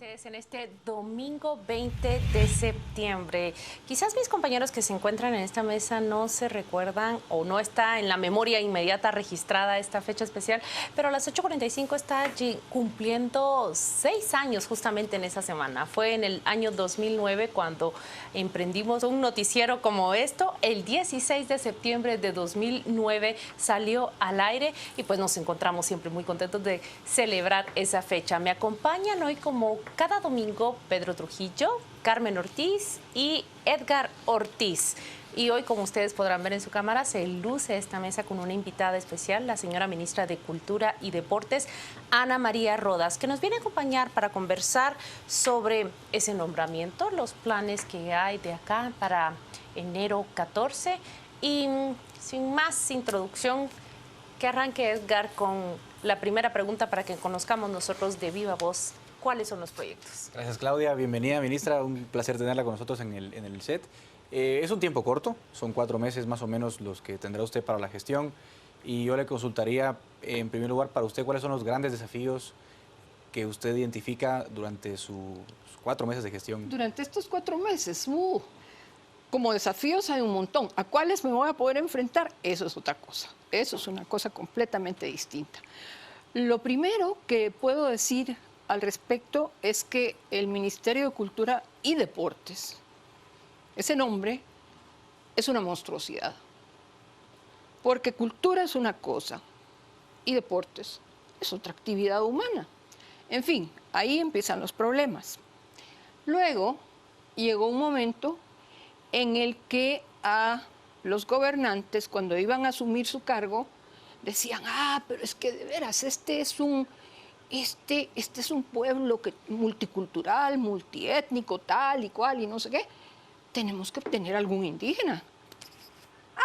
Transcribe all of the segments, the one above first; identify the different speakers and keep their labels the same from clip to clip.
Speaker 1: ustedes en este domingo 20 de septiembre. Quizás mis compañeros que se encuentran en esta mesa no se recuerdan o no está en la memoria inmediata registrada esta fecha especial, pero a las 8:45 está allí cumpliendo 6 años justamente en esa semana. Fue en el año 2009 cuando emprendimos un noticiero como esto. El 16 de septiembre de 2009 salió al aire y pues nos encontramos siempre muy contentos de celebrar esa fecha. Me acompañan hoy como cada domingo Pedro Trujillo, Carmen Ortiz y Edgar Ortiz. Y hoy, como ustedes podrán ver en su cámara, se luce esta mesa con una invitada especial, la señora ministra de Cultura y Deportes, Ana María Rodas, que nos viene a acompañar para conversar sobre ese nombramiento, los planes que hay de acá para enero 14. Y sin más introducción, que arranque Edgar con la primera pregunta para que conozcamos nosotros de viva voz cuáles son los proyectos.
Speaker 2: Gracias, Claudia. Bienvenida, ministra. Un placer tenerla con nosotros en el set. Es un tiempo corto, son 4 meses más o menos los que tendrá usted para la gestión. Y yo le consultaría, en primer lugar, para usted, ¿cuáles son los grandes desafíos que usted identifica durante sus 4 meses de gestión?
Speaker 3: Durante estos 4 meses, como desafíos hay un montón. ¿A cuáles me voy a poder enfrentar? Eso es otra cosa. Eso es una cosa completamente distinta. Lo primero que puedo decir al respecto es que el Ministerio de Cultura y Deportes, ese nombre es una monstruosidad. Porque cultura es una cosa y deportes es otra actividad humana. En fin, ahí empiezan los problemas. Luego llegó un momento en el que a los gobernantes, cuando iban a asumir su cargo, decían, pero es que de veras, este es un pueblo multicultural, multiétnico, tal y cual, y no sé qué. Tenemos que tener algún indígena.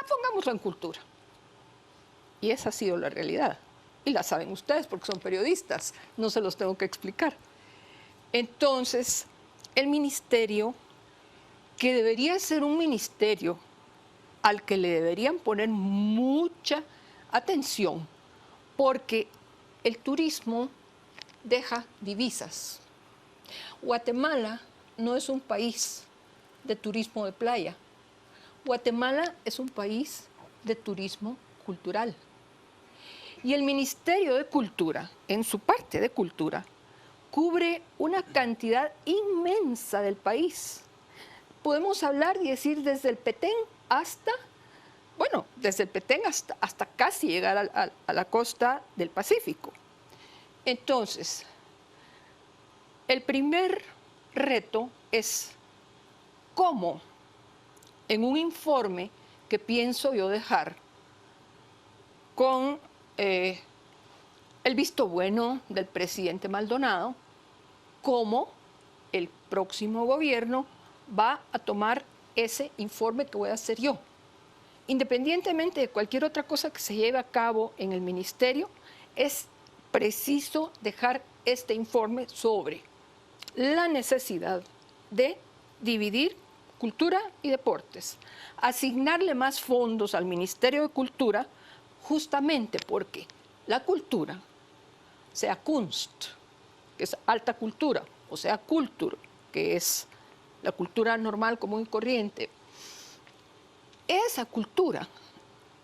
Speaker 3: Pongámoslo en cultura. Y esa ha sido la realidad. Y la saben ustedes porque son periodistas, no se los tengo que explicar. Entonces, el ministerio, que debería ser un ministerio al que le deberían poner mucha atención, porque el turismo deja divisas. Guatemala no es un país de turismo de playa. Guatemala es un país de turismo cultural. Y el Ministerio de Cultura, en su parte de cultura, cubre una cantidad inmensa del país. Podemos hablar y decir desde el Petén hasta, desde el Petén hasta casi llegar a la costa del Pacífico. Entonces, el primer reto es cómo en un informe que pienso yo dejar con el visto bueno del presidente Maldonado, cómo el próximo gobierno va a tomar ese informe que voy a hacer yo. Independientemente de cualquier otra cosa que se lleve a cabo en el ministerio, es preciso dejar este informe sobre la necesidad de dividir cultura y deportes, asignarle más fondos al Ministerio de Cultura, justamente porque la cultura, sea Kunst, que es alta cultura, o sea Kultur, que es la cultura normal, común y corriente, esa cultura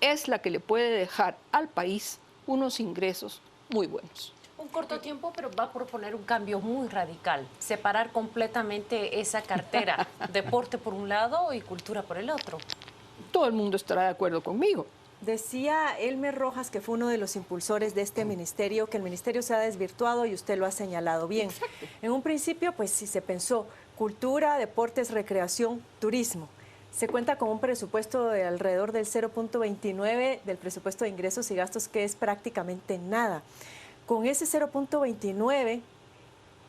Speaker 3: es la que le puede dejar al país unos ingresos muy buenos.
Speaker 1: Un corto tiempo, pero va a proponer un cambio muy radical, separar completamente esa cartera, deporte por un lado y cultura por el otro.
Speaker 3: Todo el mundo estará de acuerdo conmigo.
Speaker 4: Decía Elmer Rojas, que fue uno de los impulsores de este ministerio, que el ministerio se ha desvirtuado y usted lo ha señalado bien.
Speaker 3: Exacto.
Speaker 4: En un principio, pues sí se pensó cultura, deportes, recreación, turismo. Se cuenta con un presupuesto de alrededor del 0.29 del presupuesto de ingresos y gastos, que es prácticamente nada. Con ese 0.29,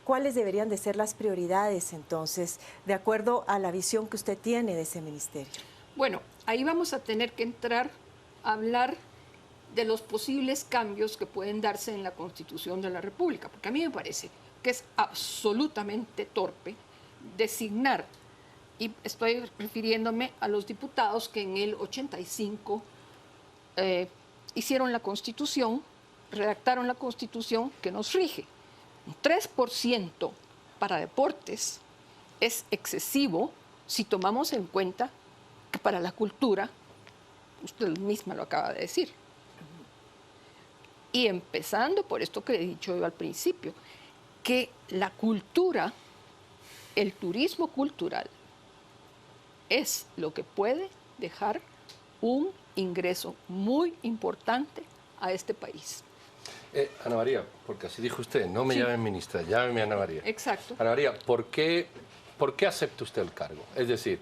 Speaker 4: ¿cuáles deberían de ser las prioridades entonces, de acuerdo a la visión que usted tiene de ese ministerio?
Speaker 3: Bueno, ahí vamos a tener que entrar a hablar de los posibles cambios que pueden darse en la Constitución de la República, porque a mí me parece que es absolutamente torpe designar, y estoy refiriéndome a los diputados que en el 85 hicieron la Constitución, redactaron la Constitución que nos rige. Un 3% para deportes es excesivo si tomamos en cuenta que para la cultura, usted misma lo acaba de decir, y empezando por esto que he dicho yo al principio, que la cultura, el turismo cultural, es lo que puede dejar un ingreso muy importante a este país.
Speaker 5: Ana María, porque así dijo usted, no me llamen ministra, llámeme Ana María.
Speaker 3: Exacto.
Speaker 5: Ana María, ¿por qué acepta usted el cargo? Es decir,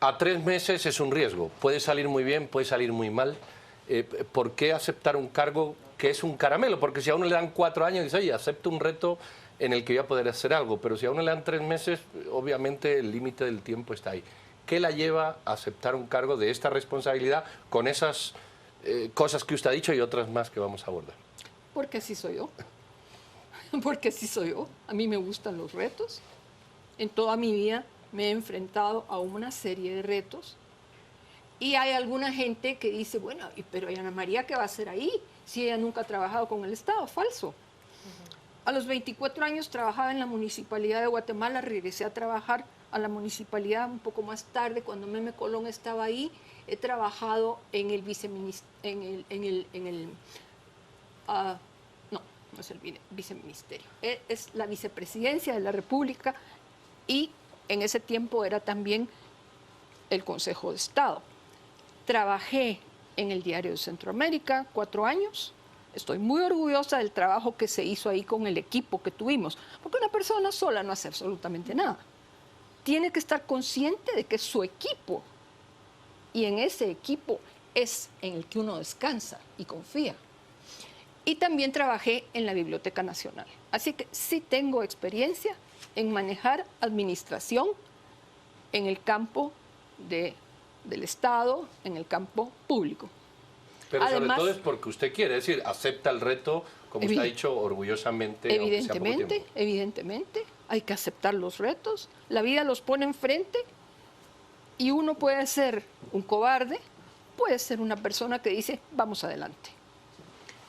Speaker 5: a 3 meses es un riesgo, puede salir muy bien, puede salir muy mal. ¿Por qué aceptar un cargo que es un caramelo? Porque si a uno le dan 4 años, dice, oye, acepto un reto en el que voy a poder hacer algo, pero si a uno le dan 3 meses, obviamente el límite del tiempo está ahí. ¿Qué la lleva a aceptar un cargo de esta responsabilidad con esas cosas que usted ha dicho y otras más que vamos a abordar?
Speaker 3: Porque así soy yo. Porque así soy yo. A mí me gustan los retos. En toda mi vida me he enfrentado a una serie de retos. Y hay alguna gente que dice, bueno, pero Ana María, ¿qué va a hacer ahí? Si ella nunca ha trabajado con el Estado. Falso. A los 24 años trabajaba en la Municipalidad de Guatemala, regresé a trabajar a la Municipalidad un poco más tarde, cuando Meme Colón estaba ahí. He trabajado en el no es el viceministerio, es la vicepresidencia de la República, y en ese tiempo era también el Consejo de Estado. Trabajé en el Diario de Centroamérica 4 años. Estoy muy orgullosa del trabajo que se hizo ahí con el equipo que tuvimos, porque una persona sola no hace absolutamente nada. Tiene que estar consciente de que es su equipo, y en ese equipo es en el que uno descansa y confía. Y también trabajé en la Biblioteca Nacional. Así que sí tengo experiencia en manejar administración en el campo del Estado, en el campo público.
Speaker 5: Pero
Speaker 3: Además,
Speaker 5: sobre todo es porque usted quiere, es decir, acepta el reto, como usted ha dicho, orgullosamente.
Speaker 3: Evidentemente, hay que aceptar los retos. La vida los pone enfrente y uno puede ser un cobarde, puede ser una persona que dice, vamos adelante.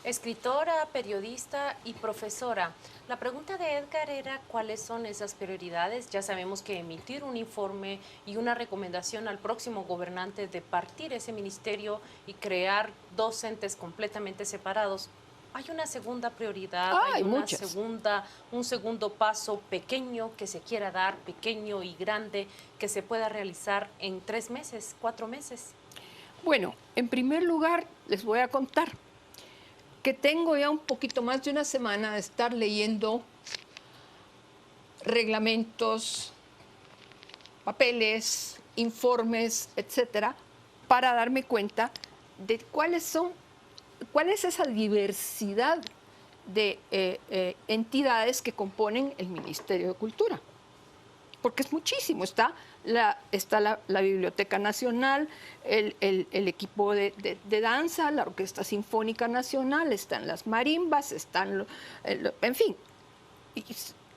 Speaker 1: Escritora, periodista y profesora. La pregunta de Edgar era cuáles son esas prioridades. Ya sabemos que emitir un informe y una recomendación al próximo gobernante de partir ese ministerio y crear 2 entes completamente separados. Hay una segunda prioridad, hay un segundo paso pequeño que se quiera dar, pequeño y grande, que se pueda realizar en 3 meses, 4 meses.
Speaker 3: Bueno, en primer lugar les voy a contar que tengo ya un poquito más de una semana de estar leyendo reglamentos, papeles, informes, etcétera, para darme cuenta de cuál es esa diversidad de entidades que componen el Ministerio de Cultura. Porque es muchísimo. Está la Biblioteca Nacional, el equipo de danza, la Orquesta Sinfónica Nacional, están las marimbas, en fin. Y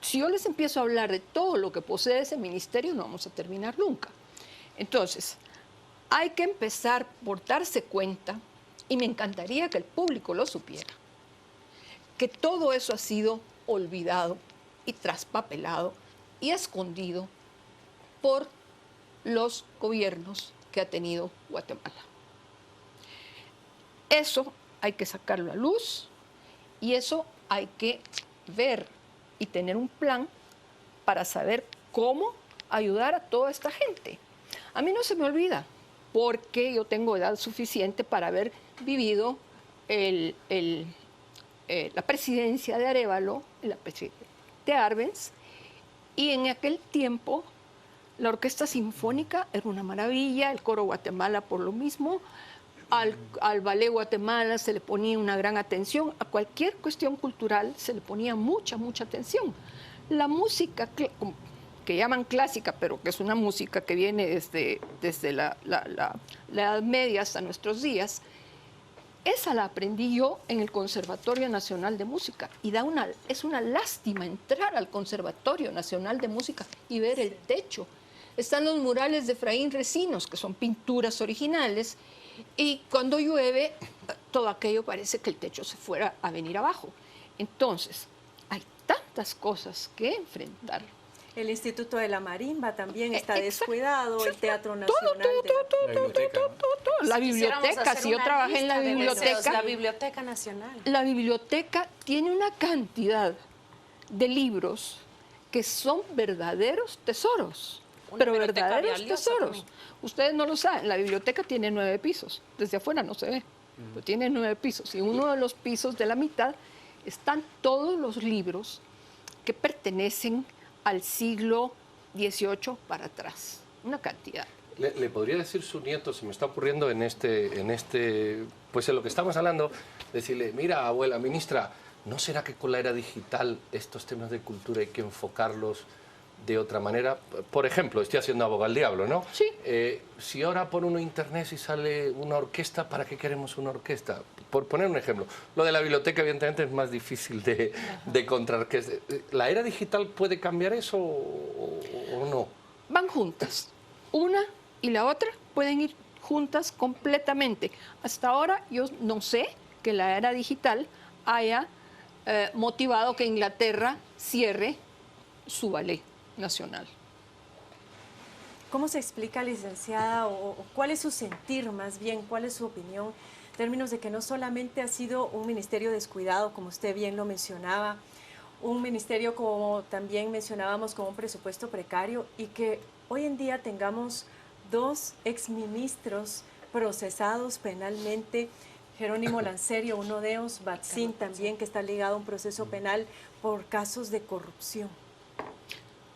Speaker 3: si yo les empiezo a hablar de todo lo que posee ese ministerio, no vamos a terminar nunca. Entonces, hay que empezar por darse cuenta, y me encantaría que el público lo supiera, que todo eso ha sido olvidado y traspapelado y escondido por los gobiernos que ha tenido Guatemala. Eso hay que sacarlo a luz y eso hay que ver y tener un plan para saber cómo ayudar a toda esta gente. A mí no se me olvida, porque yo tengo edad suficiente para haber vivido la presidencia de Arévalo, la presidencia de Arbenz, y en aquel tiempo la Orquesta Sinfónica era una maravilla, el Coro Guatemala por lo mismo, al Ballet Guatemala se le ponía una gran atención, a cualquier cuestión cultural se le ponía mucha atención. La música que llaman clásica, pero que es una música que viene desde la Edad Media hasta nuestros días, esa la aprendí yo en el Conservatorio Nacional de Música. Y es una lástima entrar al Conservatorio Nacional de Música y ver el techo. Están los murales de Efraín Recinos, que son pinturas originales, y cuando llueve, todo aquello parece que el techo se fuera a venir abajo. Entonces, hay tantas cosas que enfrentar,
Speaker 4: El Instituto de la Marimba también está
Speaker 3: Exacto.
Speaker 4: descuidado, el Teatro Nacional.
Speaker 3: Todo. La biblioteca, si yo trabajé en la biblioteca.
Speaker 1: La Biblioteca Nacional.
Speaker 3: La biblioteca tiene una cantidad de libros que son verdaderos tesoros.
Speaker 1: Una
Speaker 3: Pero
Speaker 1: biblioteca
Speaker 3: verdaderos
Speaker 1: valiosa
Speaker 3: tesoros.
Speaker 1: también.
Speaker 3: Ustedes no lo saben, la biblioteca tiene 9 pisos. Desde afuera no se ve, pero tiene 9 pisos. Y en uno de los pisos de la mitad están todos los libros que pertenecen al siglo XVIII para atrás. Una cantidad.
Speaker 5: Le podría decir su nieto, se me está ocurriendo pues en lo que estamos hablando, decirle, mira, abuela ministra, ¿no será que con la era digital estos temas de cultura hay que enfocarlos de otra manera? Por ejemplo, estoy haciendo abogado al diablo, ¿no?
Speaker 3: Sí.
Speaker 5: Si ahora por uno internet y sale una orquesta, ¿para qué queremos una orquesta? Por poner un ejemplo. Lo de la biblioteca, evidentemente, es más difícil de encontrar. ¿La era digital puede cambiar eso o no?
Speaker 3: Van juntas. Una y la otra pueden ir juntas completamente. Hasta ahora yo no sé que la era digital haya motivado que Inglaterra cierre su ballet nacional.
Speaker 4: ¿Cómo se explica, licenciada, o cuál es su sentir más bien, cuál es su opinión en términos de que no solamente ha sido un ministerio descuidado, como usted bien lo mencionaba, un ministerio, como también mencionábamos, con un presupuesto precario, y que hoy en día tengamos 2 exministros procesados penalmente, Jerónimo Lancerio, uno de ellos, Batzin también, que está ligado a un proceso penal por casos de corrupción?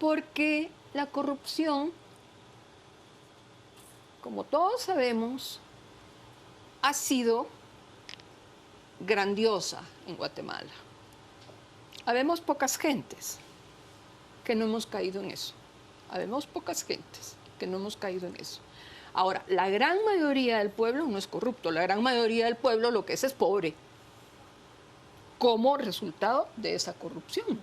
Speaker 3: Porque la corrupción, como todos sabemos, ha sido grandiosa en Guatemala. Habemos pocas gentes que no hemos caído en eso. Habemos pocas gentes que no hemos caído en eso. Ahora, la gran mayoría del pueblo no es corrupto. La gran mayoría del pueblo lo que es pobre como resultado de esa corrupción.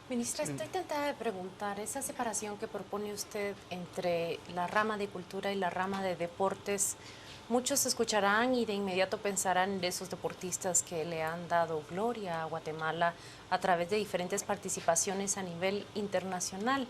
Speaker 1: Ministra, estoy tentada de preguntar, esa separación que propone usted entre la rama de cultura y la rama de deportes, muchos escucharán y de inmediato pensarán en esos deportistas que le han dado gloria a Guatemala a través de diferentes participaciones a nivel internacional.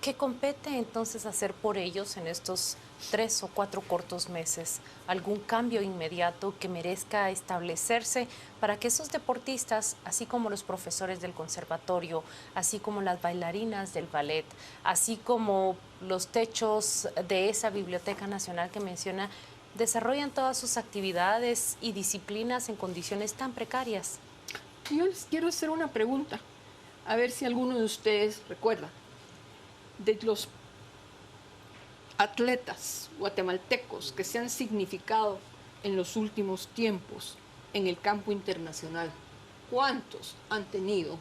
Speaker 1: ¿Qué compete entonces hacer por ellos en estos 3 o 4 cortos meses? ¿Algún cambio inmediato que merezca establecerse para que esos deportistas, así como los profesores del conservatorio, así como las bailarinas del ballet, así como los techos de esa Biblioteca Nacional que menciona, desarrollan todas sus actividades y disciplinas en condiciones tan precarias?
Speaker 3: Yo les quiero hacer una pregunta, a ver si alguno de ustedes recuerda. De los atletas guatemaltecos que se han significado en los últimos tiempos en el campo internacional, ¿cuántos han tenido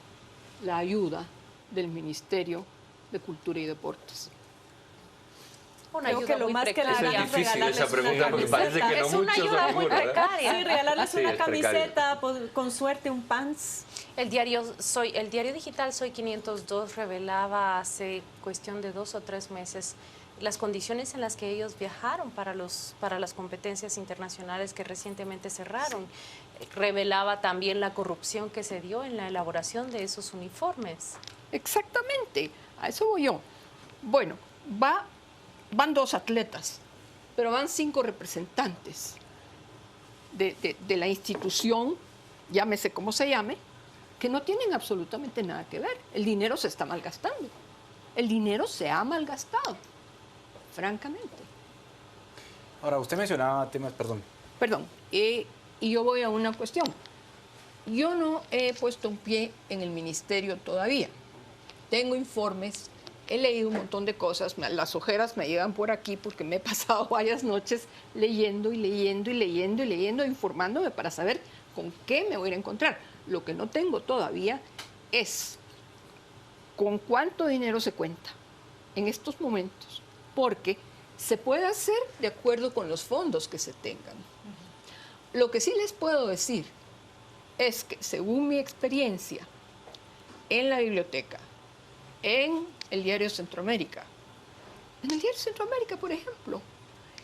Speaker 3: la ayuda del Ministerio de Cultura y Deportes?
Speaker 1: Una
Speaker 4: Creo
Speaker 1: ayuda
Speaker 4: que lo
Speaker 1: muy
Speaker 4: más que la
Speaker 1: precaria.
Speaker 4: hagan
Speaker 5: Es difícil
Speaker 4: regalarles
Speaker 5: esa pregunta
Speaker 4: una
Speaker 5: porque parece que no
Speaker 1: Es una
Speaker 5: muchos
Speaker 1: ayuda muy
Speaker 5: seguro, ¿verdad?
Speaker 1: precaria.
Speaker 4: Sí, regalarles
Speaker 5: Sí,
Speaker 4: una
Speaker 5: es precario.
Speaker 4: camiseta, con suerte un pants.
Speaker 1: El diario digital Soy 502 revelaba hace cuestión de 2 o 3 meses las condiciones en las que ellos viajaron para las competencias internacionales que recientemente cerraron. Revelaba también la corrupción que se dio en la elaboración de esos uniformes.
Speaker 3: Exactamente, a eso voy yo. Bueno, van 2 atletas, pero van 5 representantes de la institución, llámese como se llame, que no tienen absolutamente nada que ver. El dinero se está malgastando. El dinero se ha malgastado, francamente.
Speaker 2: Ahora, usted mencionaba temas,
Speaker 3: Perdón, y yo voy a una cuestión. Yo no he puesto un pie en el ministerio todavía. Tengo informes, he leído un montón de cosas, las ojeras me llegan por aquí porque me he pasado varias noches leyendo y leyendo y leyendo y leyendo, informándome para saber con qué me voy a ir a encontrar. Lo que no tengo todavía es con cuánto dinero se cuenta en estos momentos, porque se puede hacer de acuerdo con los fondos que se tengan. Lo que sí les puedo decir es que, según mi experiencia en la biblioteca, en el Diario Centroamérica, por ejemplo,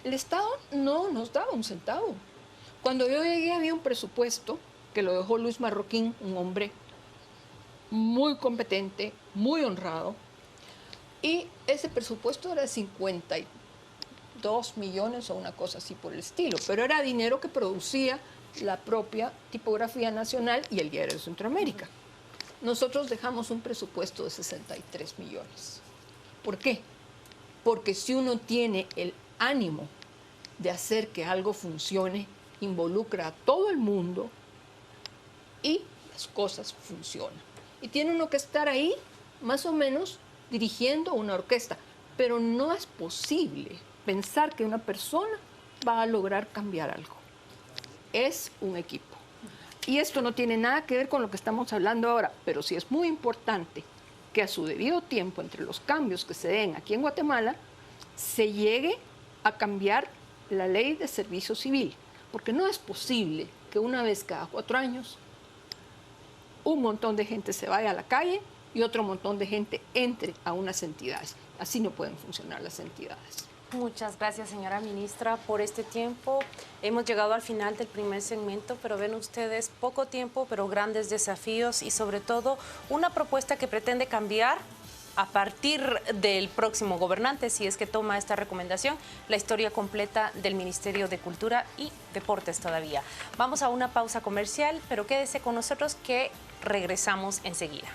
Speaker 3: el Estado no nos daba un centavo. Cuando yo llegué había un presupuesto que lo dejó Luis Marroquín, un hombre muy competente, muy honrado, y ese presupuesto era de 52 millones o una cosa así por el estilo, pero era dinero que producía la propia Tipografía Nacional y el Diario de Centroamérica. Nosotros dejamos un presupuesto de 63 millones. ¿Por qué? Porque si uno tiene el ánimo de hacer que algo funcione, involucra a todo el mundo y las cosas funcionan. Y tiene uno que estar ahí, más o menos, dirigiendo una orquesta. Pero no es posible pensar que una persona va a lograr cambiar algo. Es un equipo. Y esto no tiene nada que ver con lo que estamos hablando ahora, pero sí es muy importante que a su debido tiempo, entre los cambios que se den aquí en Guatemala, se llegue a cambiar la ley de servicio civil. Porque no es posible que una vez cada 4 años un montón de gente se vaya a la calle y otro montón de gente entre a unas entidades. Así no pueden funcionar las entidades.
Speaker 1: Muchas gracias, señora ministra, por este tiempo. Hemos llegado al final del primer segmento, pero ven ustedes poco tiempo, pero grandes desafíos y sobre todo una propuesta que pretende cambiar a partir del próximo gobernante, si es que toma esta recomendación, la historia completa del Ministerio de Cultura y Deportes todavía. Vamos a una pausa comercial, pero quédese con nosotros que regresamos enseguida.